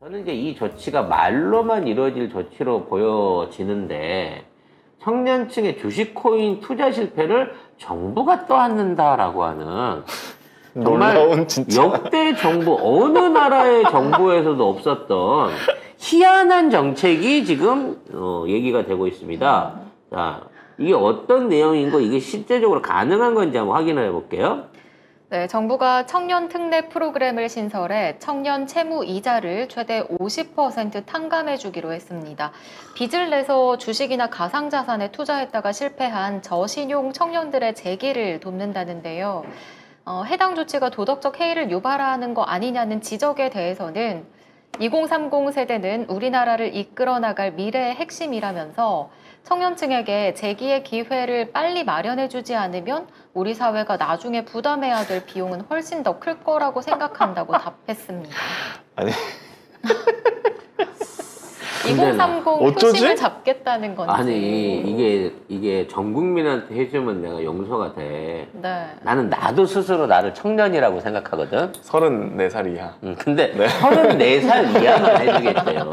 저는 이제 이 조치가 말로만 이루어질 조치로 보여지는데 청년층의 주식 코인 투자 실패를 정부가 떠안는다라고 하는 정말 놀라운 진짜. 역대 정부 어느 나라의 정부에서도 없었던 희한한 정책이 지금 얘기가 되고 있습니다. 자, 이게 어떤 내용인고 이게 실제적으로 가능한 건지 한번 확인해 볼게요. 네, 정부가 청년 특례 프로그램을 신설해 청년 채무 이자를 최대 50% 탕감해 주기로 했습니다. 빚을 내서 주식이나 가상자산에 투자했다가 실패한 저신용 청년들의 재기를 돕는다는데요. 해당 조치가 도덕적 해이를 유발하는 거 아니냐는 지적에 대해서는 2030 세대는 우리나라를 이끌어 나갈 미래의 핵심이라면서 청년층에게 재기의 기회를 빨리 마련해주지 않으면 우리 사회가 나중에 부담해야 될 비용은 훨씬 더 클 거라고 생각한다고 답했습니다. 아니 2030 어쩌지? 표심을 잡겠다는 건지. 아니 이게 전 국민한테 해주면 내가 용서가 돼. 네. 나도 스스로 나를 청년이라고 생각하거든. 34살 이하. 근데 네. 34살 이하만 해주겠대요.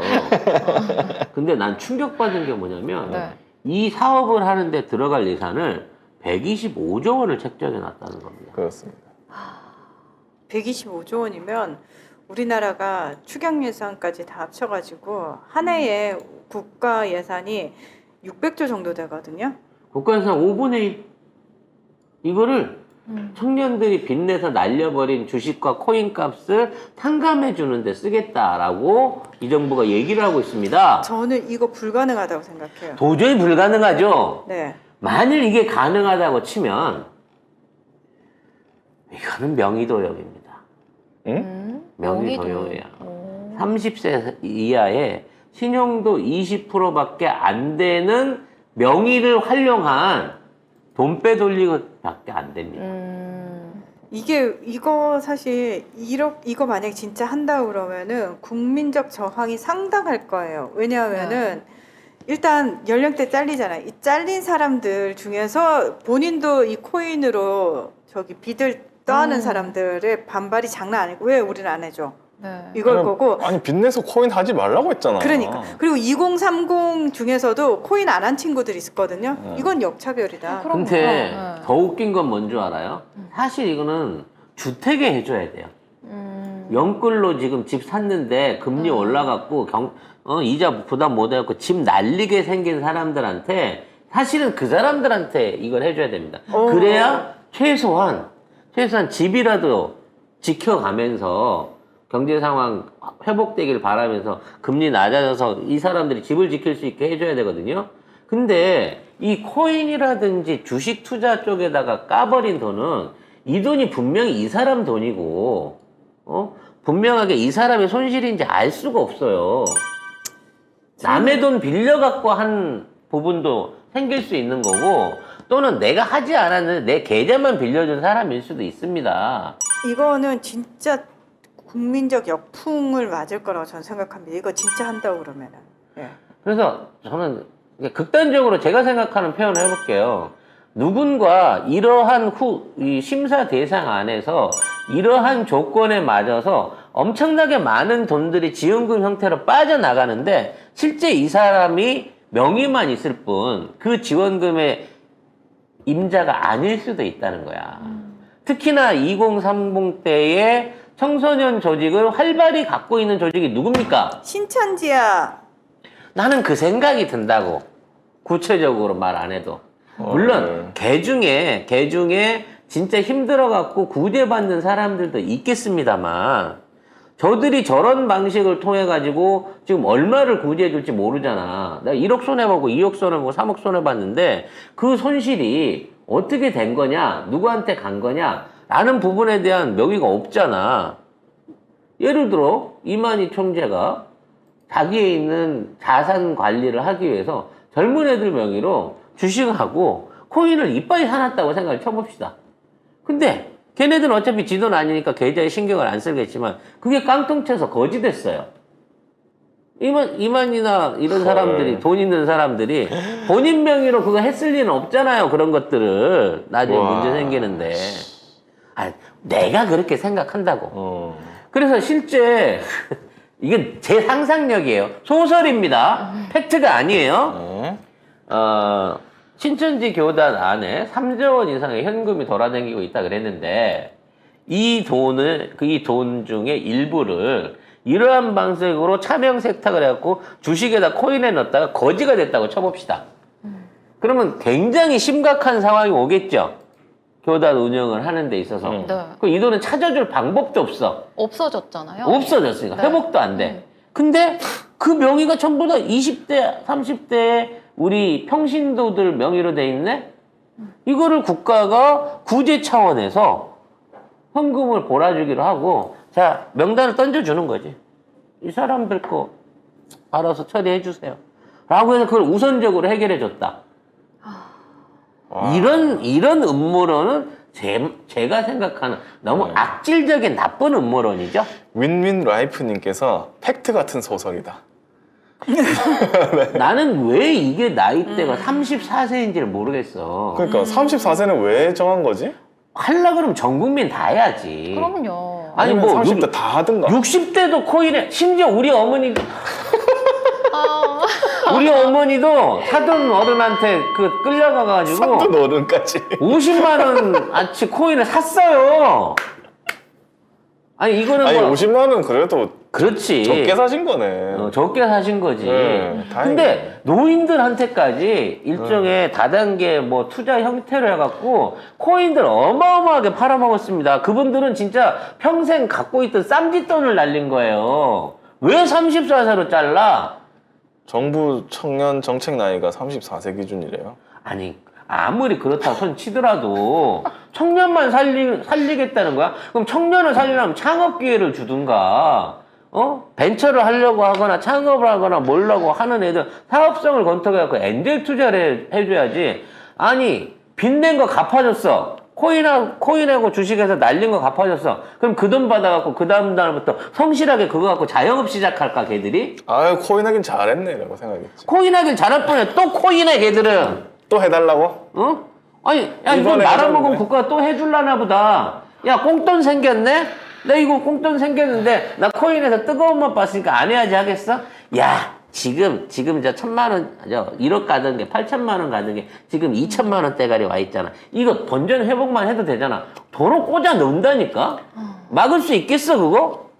근데 난 충격받은 게 뭐냐면 네. 이 사업을 하는데 들어갈 예산을 125조 원을 책정해 놨다는 겁니다. 그렇습니다. 125조 원이면 우리나라가 축약 예산까지 다 합쳐가지고 한 해에 국가 예산이 600조 정도 되거든요. 국가예산 5분의 1 이거를 청년들이 빚내서 날려버린 주식과 코인 값을 탕감해 주는데 쓰겠다라고 이 정부가 얘기를 하고 있습니다. 저는 이거 불가능하다고 생각해요. 도저히 불가능하죠. 네. 만일 이게 가능하다고 치면 이거는 명의도용입니다. 명의도용이야. 30세 이하의 신용도 20%밖에 안 되는 명의를 활용한 돈빼 돌리기밖에 안 됩니다. 이거 사실 이거 만약에 진짜 한다 그러면은 국민적 저항이 상당할 거예요. 왜냐하면은 일단 연령대 잘리잖아요. 이 잘린 사람들 중에서 본인도 이 코인으로 저기 빚을 떠안은 사람들의 반발이 장난 아니고 왜 우리는 안 해줘? 네. 이걸 그냥, 거고. 아니 빚내서 코인 하지 말라고 했잖아. 그러니까. 그리고 2030 중에서도 코인 안 한 친구들이 있거든요. 이건 역차별이다. 그럼. 근데 네. 더 웃긴 건 뭔 줄 알아요? 사실 이거는 주택에 해줘야 돼요. 영끌로 지금 집 샀는데 금리 올라갔고 이자 부담 못 해갖고 집 날리게 생긴 사람들한테 사실은 그 사람들한테 이걸 해줘야 됩니다. 그래야 최소한 집이라도 지켜가면서 경제 상황 회복되길 바라면서 금리 낮아져서 이 사람들이 집을 지킬 수 있게 해줘야 되거든요. 근데 이 코인이라든지 주식 투자 쪽에다가 까버린 돈은 이 돈이 분명히 이 사람 돈이고 분명하게 이 사람의 손실인지 알 수가 없어요. 남의 돈 빌려갖고 한 부분도 생길 수 있는 거고 또는 내가 하지 않았는데 내 계좌만 빌려준 사람일 수도 있습니다. 이거는 진짜 국민적 역풍을 맞을 거라고 저는 생각합니다. 이거 진짜 한다고 그러면은. 예. 그래서 저는 극단적으로 제가 생각하는 표현을 해볼게요. 누군가 이러한 이 심사 대상 안에서 이러한 조건에 맞아서 엄청나게 많은 돈들이 지원금 형태로 빠져나가는데 실제 이 사람이 명의만 있을 뿐 그 지원금의 임자가 아닐 수도 있다는 거야. 특히나 2030 때의 청소년 조직을 활발히 갖고 있는 조직이 누굽니까? 신천지야. 나는 그 생각이 든다고. 구체적으로 말 안 해도. 물론 개 중에 진짜 힘들어갖고 구제받는 사람들도 있겠습니다만 저들이 저런 방식을 통해가지고 지금 얼마를 구제해줄지 모르잖아. 내가 1억 손해보고 2억 손해보고 3억 손해봤는데 그 손실이 어떻게 된 거냐, 누구한테 간 거냐 라는 부분에 대한 명의가 없잖아. 예를 들어 이만희 총재가 자기에 있는 자산 관리를 하기 위해서 젊은 애들 명의로 주식하고 코인을 이빠이 사놨다고 생각을 쳐봅시다. 근데 걔네들은 어차피 지 돈 아니니까 계좌에 신경을 안 쓰겠지만 그게 깡통쳐서 거지 됐어요. 이만이나 이런 사람들이, 돈 있는 사람들이 본인 명의로 그거 했을 리는 없잖아요. 그런 것들을 나중에 문제 생기는데. 내가 그렇게 생각한다고. 그래서 실제 이게 제 상상력이에요. 소설입니다. 팩트가 아니에요. 네. 신천지 교단 안에 3조 원 이상의 현금이 돌아다니고 있다 그랬는데 이 돈 중에 일부를 이러한 방식으로 차명 세탁을 해갖고 주식에다 코인에 넣었다가 거지가 됐다고 쳐봅시다. 그러면 굉장히 심각한 상황이 오겠죠. 교단 운영을 하는 데 있어서. 네. 이 돈은 찾아줄 방법도 없어. 없어졌잖아요. 없어졌으니까 네. 회복도 안 돼. 근데 그 명의가 전부 다 20대, 30대의 우리 평신도들 명의로 돼 있네? 이거를 국가가 구제 차원에서 현금을 몰아주기로 하고, 자, 명단을 던져주는 거지. 이 사람들 거 알아서 처리해 주세요. 라고 해서 그걸 우선적으로 해결해 줬다. 이런 음모론은 제가 생각하는 너무 악질적인 나쁜 음모론이죠. 윈윈 라이프님께서 팩트 같은 소설이다. 나는 왜 이게 나이대가 34세인지를 모르겠어. 그러니까 34세는 왜 정한 거지? 하려고 그러면 전 국민 다 해야지. 그럼요. 아니, 아니면 뭐 30대 다 하든가. 60대도 코인에, 심지어 우리 어머니도, 아, 우리 어머니도 사돈 어른한테 끌려가가지고 삼도 어른까지. 50만원어치 코인을 샀어요. 아니, 이거는 아니 뭐. 50만 원은 그래도 그렇지. 적게 사신 거네. 적게 사신 거지. 네, 다행이네. 근데 노인들한테까지 일종의 다단계 뭐 투자 형태로 해갖고 코인들 어마어마하게 팔아먹었습니다. 그분들은 진짜 평생 갖고 있던 쌈짓돈을 날린 거예요. 왜 34세로 잘라? 정부 청년 정책 나이가 34세 기준이래요. 아니, 아무리 그렇다 손 치더라도 청년만 살리겠다는 거야? 그럼 청년을 살리려면 창업 기회를 주든가, 벤처를 하려고 하거나 창업을 하거나 뭐라고 하는 애들 사업성을 검토해갖고 엔젤 투자를 해줘야지. 아니, 빚낸 거 갚아줬어. 코인하고 주식에서 날린 거 갚아줬어. 그럼 그 돈 받아갖고 그 다음 날부터 성실하게 그거 갖고 자영업 시작할까, 걔들이? 아유 코인 하긴 잘했네 라고 생각했지. 코인하길 잘할 뻔해. 또 코인해, 걔들은. 또 해달라고? 아니, 야, 이거 이번에 나라먹은 해줬는데. 국가가 또 해줄라나 보다. 야, 꽁돈 생겼네? 나 이거 꽁돈 생겼는데, 나 코인에서 뜨거운 맛 봤으니까 안 해야지 하겠어? 야, 지금 저 1,000만원, 1억 가던 게 8,000만원 가던 게 지금 2,000만원 대가리 와 있잖아. 이거 본전 회복만 해도 되잖아. 도로 꽂아 넣는다니까? 막을 수 있겠어, 그거?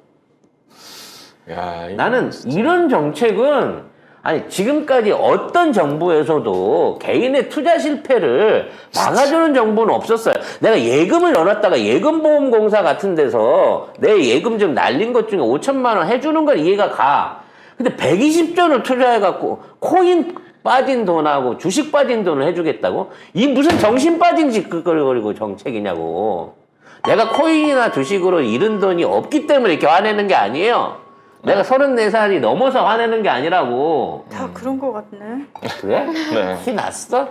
야, 이거 나는 진짜. 이런 정책은 아니 지금까지 어떤 정부에서도 개인의 투자 실패를 막아주는 정부는 없었어요. 내가 예금을 넣어놨다가 예금보험공사 같은 데서 내 예금 좀 날린 것 중에 5천만 원 해주는 건 이해가 가. 근데 120조를 투자해갖고 코인 빠진 돈하고 주식 빠진 돈을 해주겠다고? 이 무슨 정신 빠진 짓거리고 정책이냐고. 내가 코인이나 주식으로 잃은 돈이 없기 때문에 이렇게 화내는 게 아니에요. 내가 34살이 넘어서 화내는 게 아니라고. 다 그런 거 같네. 그래? 네. 티 났어?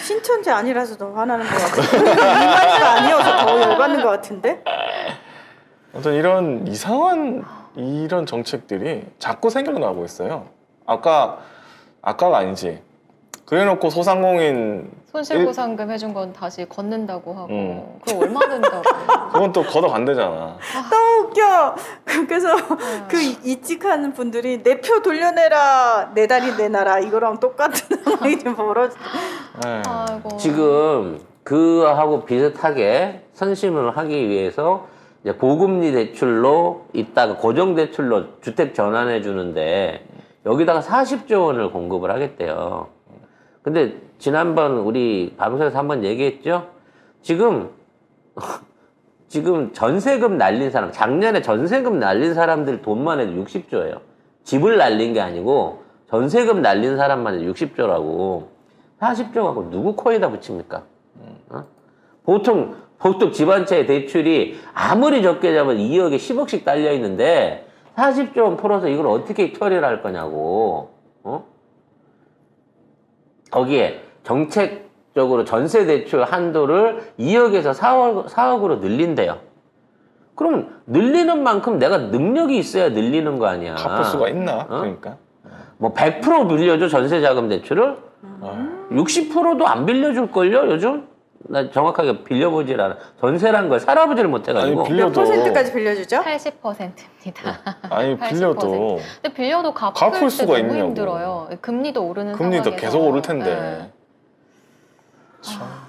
신천지 아니라서 더 화나는 것 같아. 이만희가 아니어서 더 열받는 것 같은데? 아무튼 이런 이상한 이런 정책들이 자꾸 생겨나고 있어요. 아까가 아니지. 그래놓고 소상공인 손실보상금 해준 건 다시 걷는다고 하고 그거 얼마 든다고. 그건 또 걷어간대잖아. 너무 웃겨. 그래서 그 이직하는 분들이 내 표 돌려내라, 내 다리 내놔라 이거랑 똑같은 상황이 좀 벌어져. 네. 아이고. 지금 그하고 비슷하게 선심을 하기 위해서 이제 고금리 대출로 있다가 고정대출로 주택 전환해 주는데 여기다가 40조 원을 공급을 하겠대요. 근데 지난번 우리 방송에서 한번 얘기했죠? 지금 전세금 날린 사람, 작년에 전세금 날린 사람들 돈만 해도 60조예요. 집을 날린 게 아니고 전세금 날린 사람만 해도 60조라고. 40조 갖고 누구 코에다 붙입니까? 보통 집 한 채의 대출이 아무리 적게 잡아도 2억에 10억씩 딸려 있는데 40조 원 풀어서 이걸 어떻게 처리를 할 거냐고. 거기에 정책적으로 전세 대출 한도를 2억에서 4억으로 늘린대요. 그럼 늘리는 만큼 내가 능력이 있어야 늘리는 거 아니야. 갚을 수가 있나? 그러니까. 뭐 100% 빌려줘 전세 자금 대출을? 60%도 안 빌려줄걸요 요즘? 나 정확하게 빌려보질 않아. 전세란 걸 살아보지를 못해가지고. 아니, 몇 빌려도- 퍼센트까지 빌려주죠? 80%입니다. 아니 80%. 빌려도 근데 빌려도 갚을 갚을 때 수가 너무 있냐고. 힘들어요. 금리도 오르는 금리도 상황에서. 계속 오를 텐데. 네.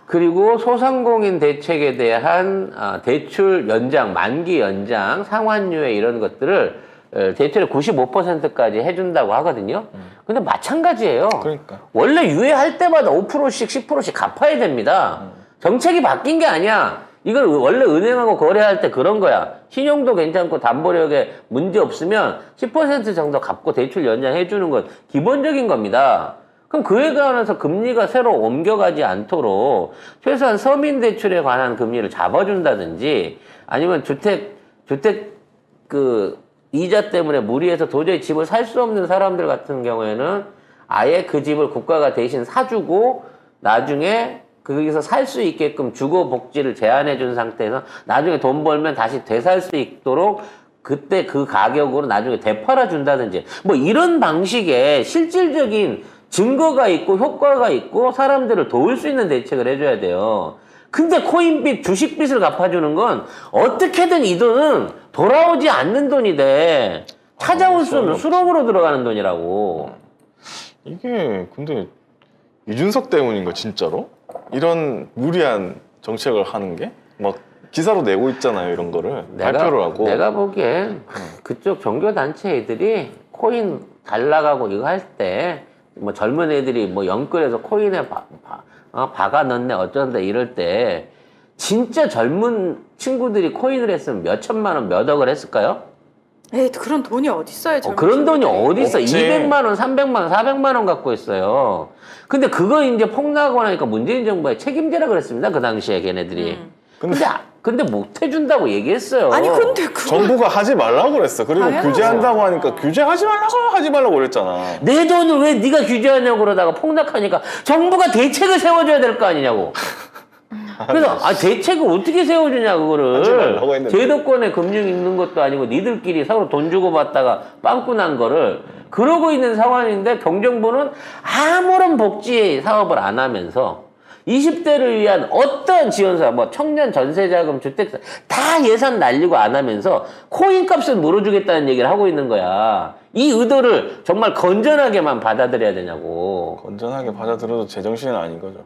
그리고 소상공인 대책에 대한 대출 연장, 만기 연장, 상환유예 이런 것들을 대출의 95%까지 해준다고 하거든요. 근데 마찬가지예요. 그러니까. 원래 유예할 때마다 5%씩 10%씩 갚아야 됩니다. 정책이 바뀐 게 아니야. 이걸 원래 은행하고 거래할 때 그런 거야. 신용도 괜찮고 담보력에 문제 없으면 10% 정도 갚고 대출 연장해 주는 건 기본적인 겁니다. 그럼 그에 관해서 금리가 새로 옮겨가지 않도록 최소한 서민 대출에 관한 금리를 잡아준다든지 아니면 주택 그 이자 때문에 무리해서 도저히 집을 살 수 없는 사람들 같은 경우에는 아예 그 집을 국가가 대신 사주고 나중에 거기서 살 수 있게끔 주거 복지를 제한해 준 상태에서 나중에 돈 벌면 다시 되살 수 있도록 그때 그 가격으로 나중에 되팔아 준다든지 뭐 이런 방식의 실질적인 증거가 있고 효과가 있고 사람들을 도울 수 있는 대책을 해줘야 돼요. 근데 코인빚, 주식빚을 갚아주는 건 어떻게든 이 돈은 돌아오지 않는 돈이 돼. 찾아올 수는 수록으로 들어가는 돈이라고. 이게 근데 이준석 때문인가 진짜로? 이런 무리한 정책을 하는 게? 막 기사로 내고 있잖아요 이런 거를 발표를 하고. 내가 보기엔 그쪽 종교단체 애들이 코인 잘 나가고 이거 할 때 뭐 젊은 애들이 뭐 영끌해서 코인에 박아 넣네 어쩐다 이럴 때 진짜 젊은 친구들이 코인을 했으면 몇 천만 원, 몇 억을 했을까요? 에이, 그런 돈이 어딨어요, 젊은 그런 돈이 친구들이. 어디 있어? 없지. 200만 원, 300만 원, 400만 원 갖고 있어요. 근데 그거 이제 폭락하고 나니까 문재인 정부의 책임지라 그랬습니다. 그 당시에 걔네들이. 근데 못 해준다고 얘기했어요. 아니, 근데 그거 정부가 하지 말라고 그랬어. 그리고 당연하죠. 규제한다고 하니까 규제하지 말라고 그랬잖아. 내 돈을 왜 네가 규제하냐고 그러다가 폭락하니까 정부가 대책을 세워줘야 될 거 아니냐고. 그래서 대책을 어떻게 세워주냐 하지 그거를. 말라고 했는데. 제도권에 금융 있는 것도 아니고 니들끼리 서로 돈 주고 받다가 빵꾸 난 거를 그러고 있는 상황인데 경정부는 아무런 복지 사업을 안 하면서 20대를 위한 어떤 지원사, 뭐 청년 전세자금, 주택사 다 예산 날리고 안 하면서 코인 값을 물어주겠다는 얘기를 하고 있는 거야. 이 의도를 정말 건전하게만 받아들여야 되냐고. 건전하게 받아들여도 제정신은 아닌 거죠.